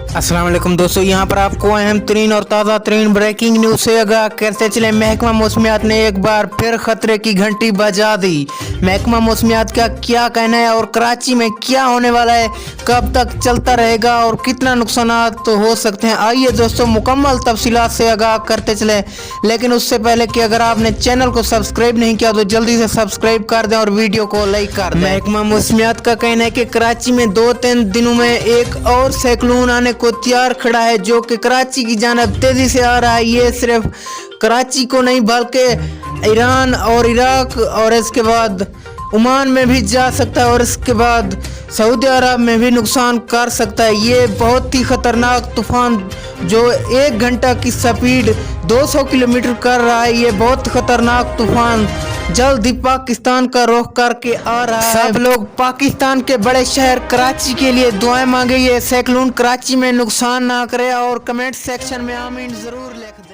अस्सलाम वालेकुम दोस्तों, यहाँ पर आपको अहम तरीन और ताज़ा तरीन ब्रेकिंग न्यूज़ से आगाह करते चले। महकमा मौसमियात ने एक बार फिर खतरे की घंटी बजा दी। महकमा मौसमियात का क्या कहना है और कराची में क्या होने वाला है, कब तक चलता रहेगा और कितना नुकसान तो हो सकते हैं, आइए दोस्तों मुकम्मल तफसीलात से आगाह करते चले। लेकिन उससे पहले कि अगर आपने चैनल को सब्सक्राइब नहीं किया तो जल्दी से सब्सक्राइब कर दें और वीडियो को लाइक कर दें। महकमा मौसमियात का कहना है कि कराची में 2-3 दिनों में एक और साइक्लोन आने को तैयार खड़ा है, जो कि कराची की जानिब तेजी से आ रहा है। ये सिर्फ कराची को नहीं बल्कि ईरान और इराक और इसके बाद ओमान में भी जा सकता है और इसके बाद सऊदी अरब में भी नुकसान कर सकता है। ये बहुत ही खतरनाक तूफान जो 1 घंटा की स्पीड 200 किलोमीटर कर रहा है, ये बहुत खतरनाक तूफान जल्द ही पाकिस्तान का रुख करके आ रहा है। सब लोग पाकिस्तान के बड़े शहर कराची के लिए दुआएं मांगे, ये साइक्लोन कराची में नुकसान ना करे और कमेंट सेक्शन में आमीन जरूर लिख दें।